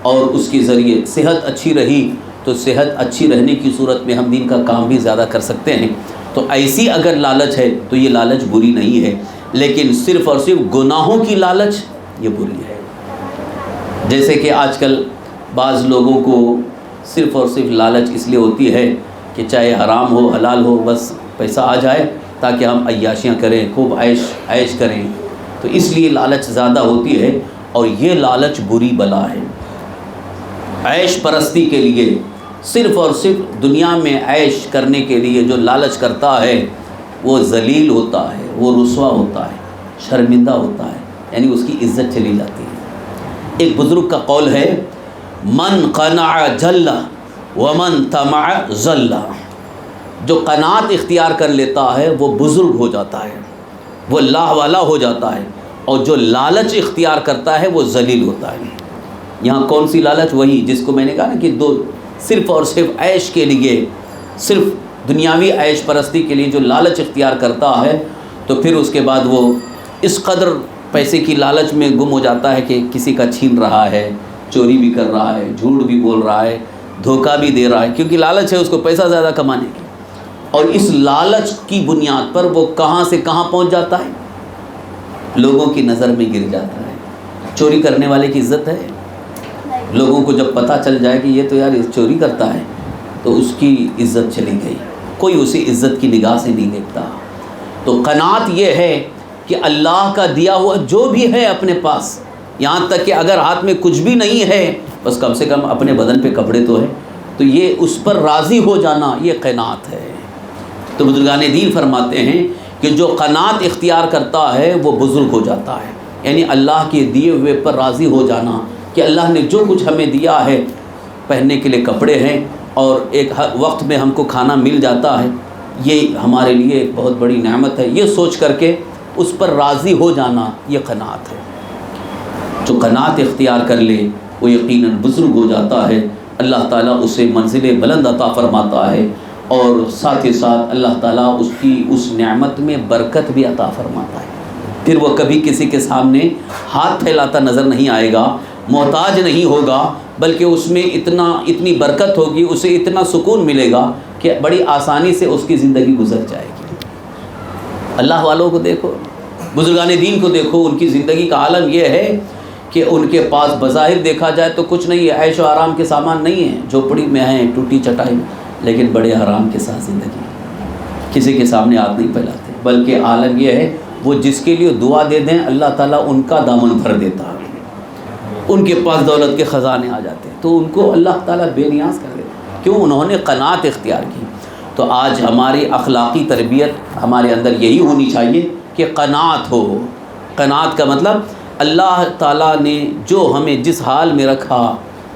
اور اس کے ذریعے صحت اچھی رہی تو صحت اچھی رہنے کی صورت میں ہم دین کا کام بھی زیادہ کر سکتے ہیں۔ تو ایسی اگر لالچ ہے تو یہ لالچ بری نہیں ہے، لیکن صرف اور صرف گناہوں کی لالچ یہ بری ہے۔ جیسے کہ آج کل بعض لوگوں کو صرف اور صرف لالچ اس لیے ہوتی ہے کہ چاہے حرام ہو حلال ہو، بس پیسہ آ جائے تاکہ ہم عیاشیاں کریں، خوب عیش کریں، تو اس لیے لالچ زیادہ ہوتی ہے، اور یہ لالچ بری بلا ہے۔ عیش پرستی کے لیے، صرف اور صرف دنیا میں عیش کرنے کے لیے جو لالچ کرتا ہے وہ ذلیل ہوتا ہے، وہ رسوا ہوتا ہے، شرمندہ ہوتا ہے، یعنی اس کی عزت چلی جاتی ہے۔ ایک بزرگ کا قول ہے، من قنع جل ومن طمع ذل۔ جو قناعت اختیار کر لیتا ہے وہ بزرگ ہو جاتا ہے، وہ اللہ والا ہو جاتا ہے، اور جو لالچ اختیار کرتا ہے وہ ذلیل ہوتا ہے۔ یہاں کون سی لالچ؟ وہی جس کو میں نے کہا نا کہ صرف اور صرف عیش کے لیے، صرف دنیاوی عیش پرستی کے لیے جو لالچ اختیار کرتا ہے، تو پھر اس کے بعد وہ اس قدر پیسے کی لالچ میں گم ہو جاتا ہے کہ کسی کا چھین رہا ہے، چوری بھی کر رہا ہے، جھوٹ بھی بول رہا ہے، دھوکہ بھی دے رہا ہے، کیونکہ لالچ ہے اس کو پیسہ زیادہ کمانے کی۔ اور اس لالچ کی بنیاد پر وہ کہاں سے کہاں پہنچ جاتا ہے، لوگوں کی نظر میں گر جاتا ہے۔ چوری کرنے والے کی عزت ہے؟ لوگوں کو جب پتہ چل جائے کہ یہ تو یار چوری کرتا ہے تو اس کی عزت چلی گئی، کوئی اسے عزت کی نگاہ سے نہیں دیکھتا۔ تو قناعت یہ ہے کہ اللہ کا دیا ہوا جو بھی ہے اپنے پاس، یہاں تک کہ اگر ہاتھ میں کچھ بھی نہیں ہے، بس کم سے کم اپنے بدن پہ کپڑے تو ہے، تو یہ اس پر راضی ہو جانا یہ قناعت ہے۔ تو بزرگان دین فرماتے ہیں کہ جو قناعت اختیار کرتا ہے وہ بزرگ ہو جاتا ہے، یعنی اللہ کے دیے ہوئے پر راضی ہو جانا کہ اللہ نے جو کچھ ہمیں دیا ہے، پہننے کے لیے کپڑے ہیں اور ایک وقت میں ہم کو کھانا مل جاتا ہے، یہ ہمارے لیے ایک بہت بڑی نعمت ہے، یہ سوچ کر کے اس پر راضی ہو جانا یہ قناعت ہے۔ جو قناعت اختیار کر لے وہ یقیناً بزرگ ہو جاتا ہے، اللہ تعالیٰ اسے منزل بلند عطا فرماتا ہے، اور ساتھ ہی ساتھ اللہ تعالیٰ اس کی اس نعمت میں برکت بھی عطا فرماتا ہے۔ پھر وہ کبھی کسی کے سامنے ہاتھ پھیلاتا نظر نہیں آئے گا، محتاج نہیں ہوگا، بلکہ اس میں اتنی برکت ہوگی، اسے اتنا سکون ملے گا کہ بڑی آسانی سے اس کی زندگی گزر جائے گی۔ اللہ والوں کو دیکھو، بزرگان دین کو دیکھو، ان کی زندگی کا عالم یہ ہے کہ ان کے پاس بظاہر دیکھا جائے تو کچھ نہیں ہے، عیش و آرام کے سامان نہیں ہیں، جھوپڑی میں ہیں، ٹوٹی چٹائی میں، لیکن بڑے آرام کے ساتھ زندگی، کسی کے سامنے ہاتھ نہیں پھیلاتے، بلکہ عالم یہ ہے وہ جس کے لیے دعا دے دیں اللہ تعالیٰ ان کا دامن بھر دیتا ہے، ان کے پاس دولت کے خزانے آ جاتے ہیں، تو ان کو اللہ تعالیٰ بے نیاز کر دیتا ہے، کیوں؟ انہوں نے قناعت اختیار کی۔ تو آج ہماری اخلاقی تربیت ہمارے اندر یہی ہونی چاہیے کہ قناعت ہو۔ قناعت کا مطلب اللہ تعالیٰ نے جو ہمیں جس حال میں رکھا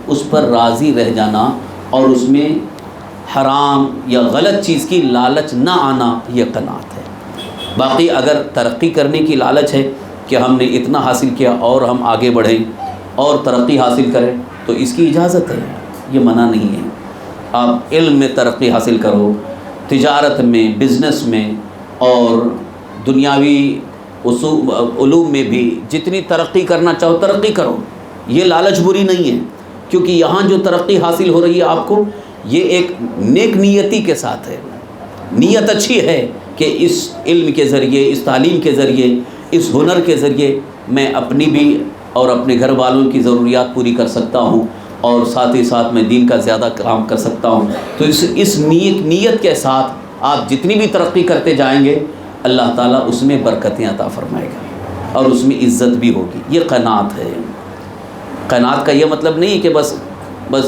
اس پر راضی رہ جانا، اور اس میں حرام یا غلط چیز کی لالچ نہ آنا، یہ قناعت ہے۔ باقی اگر ترقی کرنے کی لالچ ہے کہ ہم نے اتنا حاصل کیا اور ہم آگے بڑھیں اور ترقی حاصل کریں، تو اس کی اجازت ہے، یہ منع نہیں ہے۔ آپ علم میں ترقی حاصل کرو، تجارت میں، بزنس میں، اور دنیاوی علوم میں بھی جتنی ترقی کرنا چاہو ترقی کرو، یہ لالچ بری نہیں ہے، کیونکہ یہاں جو ترقی حاصل ہو رہی ہے آپ کو، یہ ایک نیک نیتی کے ساتھ ہے، نیت اچھی ہے کہ اس علم کے ذریعے، اس تعلیم کے ذریعے، اس ہنر کے ذریعے میں اپنی بھی اور اپنے گھر والوں کی ضروریات پوری کر سکتا ہوں، اور ساتھ ہی ساتھ میں دین کا زیادہ کام کر سکتا ہوں۔ تو اس نیت کے ساتھ آپ جتنی بھی ترقی کرتے جائیں گے، اللہ تعالیٰ اس میں برکتیں عطا فرمائے گا، اور اس میں عزت بھی ہوگی۔ یہ قناعت ہے۔ قناعت کا یہ مطلب نہیں ہے کہ بس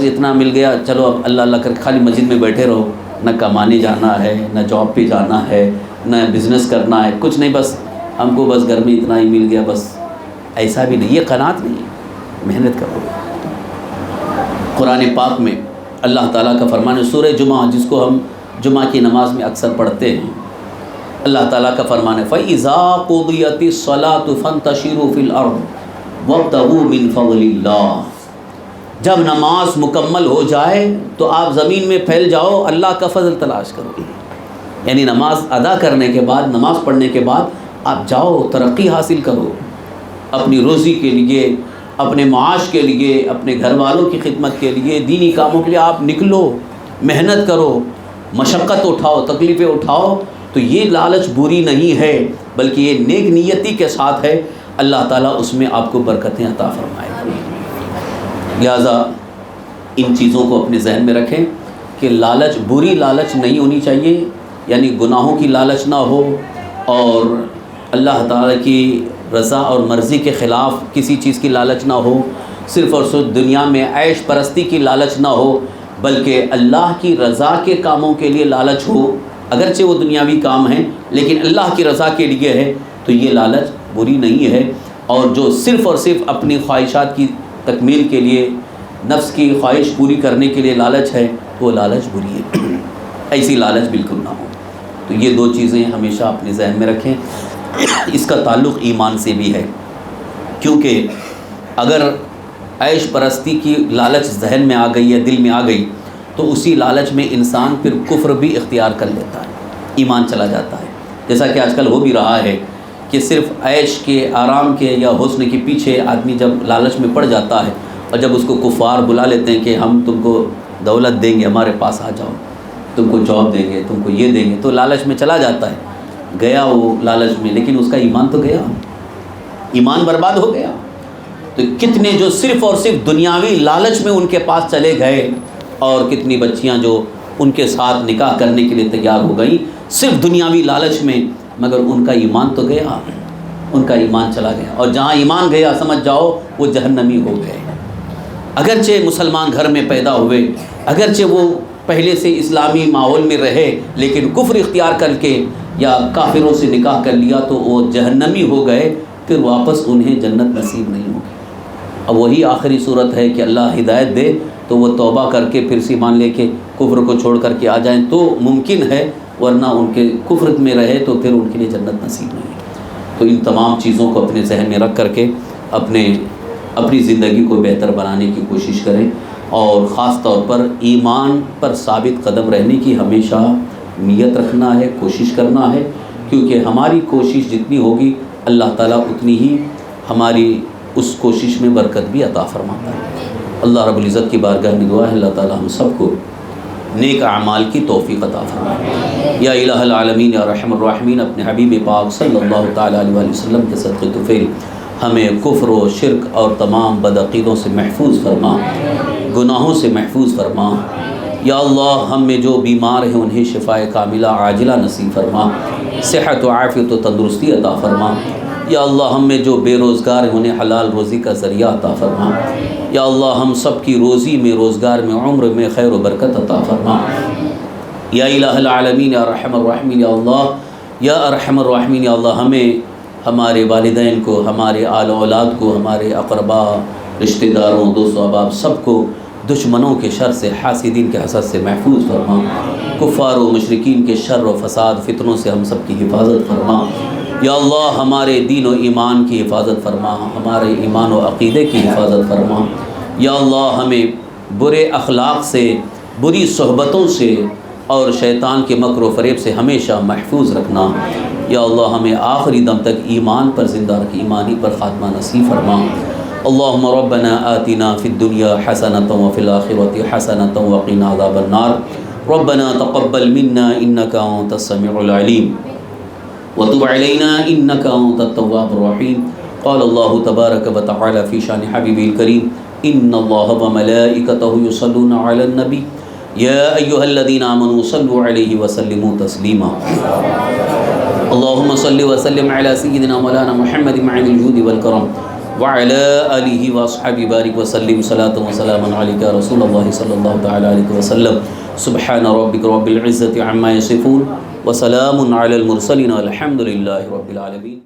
اتنا مل گیا، چلو اب اللہ اللہ کر کے خالی مسجد میں بیٹھے رہو، نہ کمانے جانا ہے، نہ جاب پہ جانا ہے، نہ بزنس کرنا ہے، کچھ نہیں، بس ہم کو بس گھر میں اتنا ہی مل گیا، بس ایسا بھی نہیں، یہ قناعت نہیں ہے۔ محنت کرو۔ قرآن پاک میں اللہ تعالیٰ کا فرمان ہے، سورہ جمعہ جس کو ہم جمعہ کی نماز میں اکثر پڑھتے ہیں، اللہ تعالیٰ کا فرمان ہے فَإِذَا قُضِيَتِ الصَّلَاةُ فَانتَشِرُوا فِي الْأَرْضِ وَابْتَغُوا مِنْ فَضْلِ اللَّهِ۔ جب نماز مکمل ہو جائے تو آپ زمین میں پھیل جاؤ، اللہ کا فضل تلاش کرو۔ یعنی نماز ادا کرنے کے بعد، نماز پڑھنے کے بعد آپ جاؤ، ترقی حاصل کرو، اپنی روزی کے لیے، اپنے معاش کے لیے، اپنے گھر والوں کی خدمت کے لیے، دینی کاموں کے لیے آپ نکلو، محنت کرو، مشقت اٹھاؤ، تکلیفیں اٹھاؤ. تو یہ لالچ بری نہیں ہے، بلکہ یہ نیک نیتی کے ساتھ ہے. اللہ تعالیٰ اس میں آپ کو برکتیں عطا فرمائے گا. لہٰذا ان چیزوں کو اپنے ذہن میں رکھیں کہ لالچ بری لالچ نہیں ہونی چاہیے، یعنی گناہوں کی لالچ نہ ہو، اور اللہ تعالیٰ کی رضا اور مرضی کے خلاف کسی چیز کی لالچ نہ ہو، صرف اور صرف دنیا میں عیش پرستی کی لالچ نہ ہو، بلکہ اللہ کی رضا کے کاموں کے لیے لالچ ہو. اگرچہ وہ دنیاوی کام ہیں لیکن اللہ کی رضا کے لیے ہے، تو یہ لالچ بری نہیں ہے. اور جو صرف اور صرف اپنی خواہشات کی تکمیل کے لیے، نفس کی خواہش پوری کرنے کے لیے لالچ ہے، وہ لالچ بری ہے. ایسی لالچ بالکل نہ ہو. تو یہ دو چیزیں ہمیشہ اپنے ذہن میں رکھیں. اس کا تعلق ایمان سے بھی ہے، کیونکہ اگر عیش پرستی کی لالچ ذہن میں آ گئی ہے، دل میں آ گئی، تو اسی لالچ میں انسان پھر کفر بھی اختیار کر لیتا ہے، ایمان چلا جاتا ہے. جیسا کہ آج کل ہو بھی رہا ہے کہ صرف عیش کے، آرام کے یا حسن کے پیچھے آدمی جب لالچ میں پڑ جاتا ہے، اور جب اس کو کفار بلا لیتے ہیں کہ ہم تم کو دولت دیں گے، ہمارے پاس آ جاؤ، تم کو جاب دیں گے، تم کو یہ دیں گے، تو لالچ میں چلا جاتا ہے. گیا وہ لالچ میں، لیکن اس کا ایمان تو گیا، ایمان برباد ہو گیا. تو کتنے جو صرف اور صرف دنیاوی لالچ میں ان کے پاس چلے گئے، اور کتنی بچیاں جو ان کے ساتھ نکاح کرنے کے لیے تیار ہو گئیں صرف دنیاوی لالچ میں، مگر ان کا ایمان تو گیا، ان کا ایمان چلا گیا. اور جہاں ایمان گیا سمجھ جاؤ وہ جہنمی ہو گئے. اگرچہ مسلمان گھر میں پیدا ہوئے، اگرچہ وہ پہلے سے اسلامی ماحول میں رہے، لیکن کفر اختیار کر کے یا کافروں سے نکاح کر لیا تو وہ جہنمی ہو گئے، پھر واپس انہیں جنت نصیب نہیں ہوگی. اب وہی آخری صورت ہے کہ اللہ ہدایت دے تو وہ توبہ کر کے پھر سے ایمان لے کے کفر کو چھوڑ کر کے آ جائیں تو ممکن ہے، ورنہ ان کے کفر میں رہے تو پھر ان کے لیے جنت نصیب نہیں. تو ان تمام چیزوں کو اپنے ذہن میں رکھ کر کے اپنی زندگی کو بہتر بنانے کی کوشش کریں، اور خاص طور پر ایمان پر ثابت قدم رہنے کی ہمیشہ نیت رکھنا ہے، کوشش کرنا ہے. کیونکہ ہماری کوشش جتنی ہوگی اللہ تعالیٰ اتنی ہی ہماری اس کوشش میں برکت بھی عطا فرماتا ہے. اللہ رب العزت کی بارگاہ میں دعا ہے اللہ تعالیٰ ہم سب کو نیک اعمال کی توفیق عطا فرمائے. یا الہ العالمین یا رحم الراحمین، اپنے حبیب پاک صلی اللہ تعالیٰ علیہ وآلہ وسلم کے صدقے طفیل ہمیں کفر و شرک اور تمام بدعقیدوں سے محفوظ فرما، گناہوں سے محفوظ فرما. یا اللہ ہم میں جو بیمار ہیں انہیں شفائے کاملہ عاجلہ نصیب فرما، صحت و عافیت و تندرستی عطا فرما. یا اللہ ہم میں جو بے روزگار ہیں انہیں حلال روزی کا ذریعہ عطا فرما. یا اللہ ہم سب کی روزی میں، روزگار میں، عمر میں خیر و برکت عطا فرما. یا الہ العالمین یا رحم الراحمین، یا اللہ یا ارحم الراحمین، یا اللہ ہمیں، ہمارے والدین کو، ہمارے آل اولاد کو، ہمارے اقربا، رشتہ داروں، دوست و احباب سب کو دشمنوں کے شر سے، حاسدین کے حسد سے محفوظ فرما. کفار و مشرکین کے شر و فساد، فتنوں سے ہم سب کی حفاظت فرما. یا اللہ ہمارے دین و ایمان کی حفاظت فرما، ہمارے ایمان و عقیدے کی حفاظت فرما. یا اللہ ہمیں برے اخلاق سے، بری صحبتوں سے اور شیطان کے مکر و فریب سے ہمیشہ محفوظ رکھنا. یا اللہ ہمیں آخری دم تک ایمان پر زندہ رکھ، ایمانی پر خاتمہ نصیب فرما. اللہم ربنا آتنا فی الدنیا حسنۃ وفی الآخرۃ حسنۃ وقنا عذاب النار. ربنا تقبل منا انک انت السمیع العلیم وتب علینا انک انت التواب الرحیم. قال اللہ تبارک وتعالی فی شان حبیبہ الکریم ان اللہ وملائکتہ یصلون علی النبی یا ایہا الذین آمنوا صلوا علیہ وسلموا تسلیما. اللہم صل وسلم علی سیدنا مولانا محمد معین الجود والکرم وعلی آلہ واصحابہ بارک وسلم صلاۃ و سلام علیک یا رسول اللہ صلی اللہ تعالی علیہ وسلم. سبحان ربک رب العزۃ عما یصفون وسلام علی المرسلین والحمد للہ رب العالمین.